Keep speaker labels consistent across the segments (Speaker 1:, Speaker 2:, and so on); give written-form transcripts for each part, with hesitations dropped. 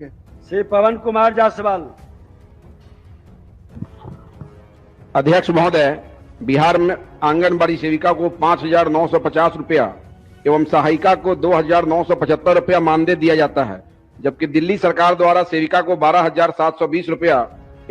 Speaker 1: श्री पवन कुमार जायसवाल।
Speaker 2: अध्यक्ष महोदय, बिहार में आंगनबाड़ी सेविका को 5,950 रुपया एवं सहायिका को 2,975 रुपया मानदेय दिया जाता है, जबकि दिल्ली सरकार द्वारा सेविका को 12,720 रुपया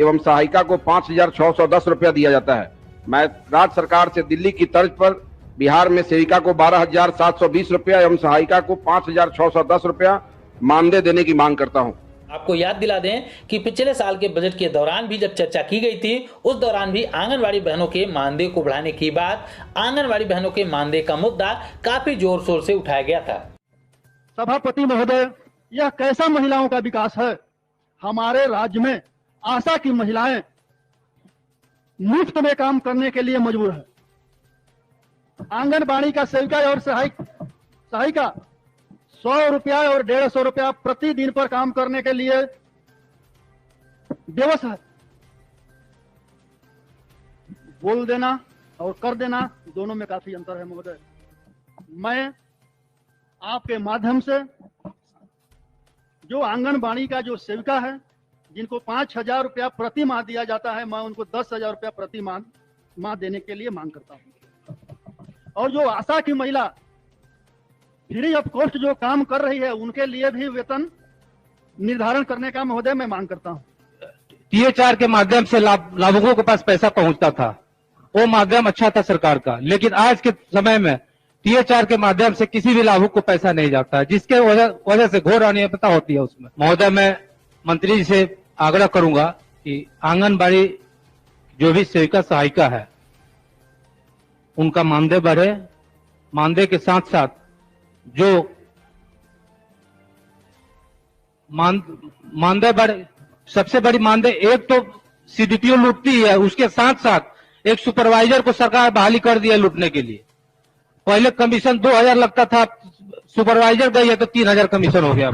Speaker 2: एवं सहायिका को 5,610 रुपया दिया जाता है। मैं राज्य सरकार से दिल्ली की तर्ज पर बिहार में सेविका को 12,720 रुपया एवं सहायिका को 5,610 रुपया मानदेय देने की मांग करता हूं।
Speaker 3: आपको याद दिला दें कि पिछले साल के बजट के दौरान भी जब चर्चा की गई थी, उस दौरान भी आंगनवाड़ी बहनों के मानदेय को बढ़ाने की बात, आंगनवाड़ी बहनों के मानदेय का मुद्दा काफी जोर शोर से उठाया गया था।
Speaker 4: सभापति महोदय, यह कैसा महिलाओं का विकास है? हमारे राज्य में आशा की महिलाएं मुफ्त में काम करने के लिए मजबूर है। आंगनबाड़ी का सेविका और सहायिका 100 रुपया और 150 रुपया प्रतिदिन पर काम करने के लिए बेवश है। बोल देना और कर देना दोनों में काफी अंतर है महोदय। मैं आपके माध्यम से जो आंगनबाड़ी का जो सेविका है, जिनको 5,000 रुपया प्रति माह दिया जाता है, मैं उनको 10,000 रुपया प्रति माह देने के लिए मांग करता हूं। और जो आशा की महिला फ्री ऑफ कॉस्ट जो काम कर रही है, उनके लिए भी वेतन निर्धारण करने का महोदय मैं मांग करता हूं।
Speaker 5: THR के माध्यम से लाभुकों के पास पैसा पहुंचता था, वो माध्यम अच्छा था सरकार का, लेकिन आज के समय में THR के माध्यम से किसी भी लाभुक को पैसा नहीं जाता है, जिसके वजह से घोर अनियमितता होती है उसमें। महोदय, मैं मंत्री जी से आग्रह करूंगा कि आंगनबाड़ी जो भी सेविका सहायिका है, उनका मानदेय बढ़े। मानदेय के साथ साथ जो मानदेय बढ़े, सबसे बड़ी मानदेय एक तो CDPO लूटती है, उसके साथ साथ एक सुपरवाइजर को सरकार बहाली कर दी है लूटने के लिए। पहले कमीशन 2,000 लगता था, सुपरवाइजर गई है तो 3,000 कमीशन हो गया।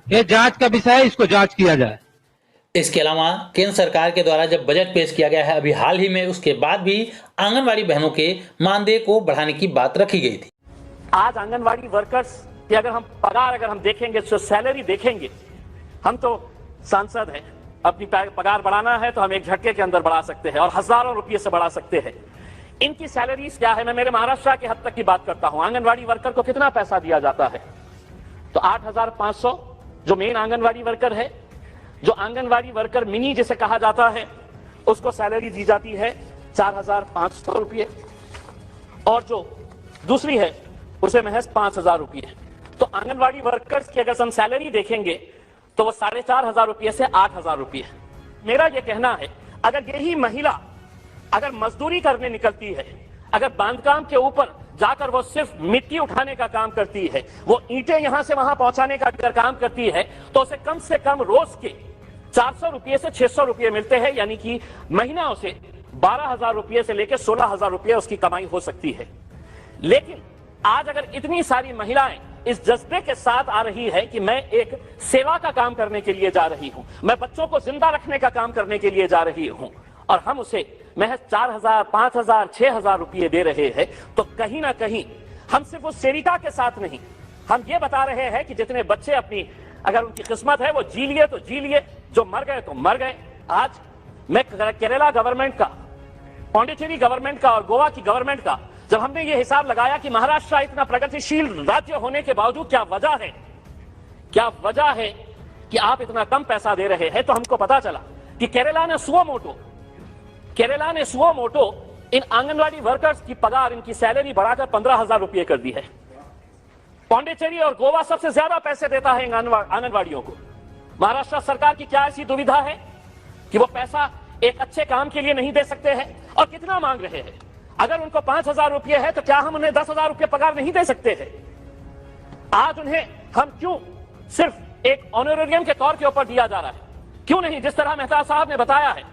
Speaker 5: ये जांच का विषय है, इसको जांच किया जाए।
Speaker 3: इसके अलावा केंद्र सरकार के द्वारा जब बजट पेश किया गया है अभी हाल ही में, उसके बाद भी आंगनवाड़ी बहनों के मानदेय को बढ़ाने की बात रखी गई थी।
Speaker 6: आज आंगनवाड़ी वर्कर्स की अगर हम देखेंगे, जो सैलरी देखेंगे, हम तो सांसद हैं, अपनी पगार बढ़ाना है तो हम एक झटके के अंदर बढ़ा सकते हैं और हजारों रुपये से बढ़ा सकते हैं। इनकी सैलरीज क्या है? मैं मेरे महाराष्ट्र के हद तक की बात करता हूं। आंगनवाड़ी वर्कर को कितना पैसा दिया जाता है? तो 8,500 जो मेन आंगनवाड़ी वर्कर है, जो आंगनवाड़ी वर्कर मिनी जिसे कहा जाता है, उसको सैलरी दी जाती है 4,500 रुपये, और जो दूसरी है उसे महज 5,000 रुपये। तो आंगनवाड़ी वर्कर्स की अगर हम सैलरी देखेंगे तो वो 4,500 रुपये से 8,000 रुपये। मेरा ये कहना है, अगर यही महिला अगर मजदूरी करने निकलती है, अगर बांधकाम के ऊपर जाकर वो सिर्फ मिट्टी उठाने का काम करती है, वो ईंटें यहां से वहां पहुंचाने का अगर काम करती है, तो उसे कम से कम रोज के 400 रुपये से 600 रुपये मिलते हैं, यानी कि महीना उसे 12,000 रुपये से लेकर 16,000 रुपये उसकी कमाई हो सकती है। लेकिन आज अगर इतनी सारी महिलाएं इस जज्बे के साथ आ रही है कि मैं एक सेवा का काम करने के लिए जा रही हूं, मैं बच्चों को जिंदा रखने का काम करने के लिए जा रही हूं, और हम उसे महज 4,000, 5,000, 6,000 रुपये दे रहे हैं, तो कहीं ना कहीं हम सिर्फ उस सेविका के साथ नहीं, हम ये बता रहे हैं कि जितने बच्चे अपनी अगर उनकी किस्मत है वो जी लिए तो जी लिए, जो मर गए तो मर गए। आज मैं केरला गवर्नमेंट का, पांडिचेरी गवर्नमेंट का और गोवा की गवर्नमेंट का जब हमने ये हिसाब लगाया कि महाराष्ट्र इतना प्रगतिशील राज्य होने के बावजूद क्या वजह है कि आप इतना कम पैसा दे रहे हैं, तो हमको पता चला कि केरला ने सुओ मोटो इन आंगनवाड़ी वर्कर्स की पगार, इनकी सैलरी बढ़ाकर 15,000 रुपये कर दी है। पांडिचेरी और गोवा सबसे ज्यादा पैसे देता है आंगनवाड़ियों को। महाराष्ट्र सरकार की क्या ऐसी दुविधा है कि वो पैसा एक अच्छे काम के लिए नहीं दे सकते हैं? और कितना मांग रहे हैं? अगर उनको 5,000 रुपये है तो क्या हम उन्हें 10,000 रुपये पगार नहीं दे सकते थे? आज उन्हें हम क्यों सिर्फ एक ऑनरेरियम के तौर के ऊपर दिया जा रहा है? क्यों नहीं जिस तरह मेहता साहब ने बताया है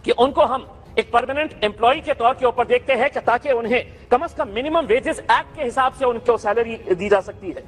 Speaker 6: कि उनको हम एक परमानेंट एम्प्लॉय के तौर के ऊपर देखते हैं, ताकि उन्हें कम से कम मिनिमम वेजेस एक्ट के हिसाब से उनको सैलरी दी जा सकती है।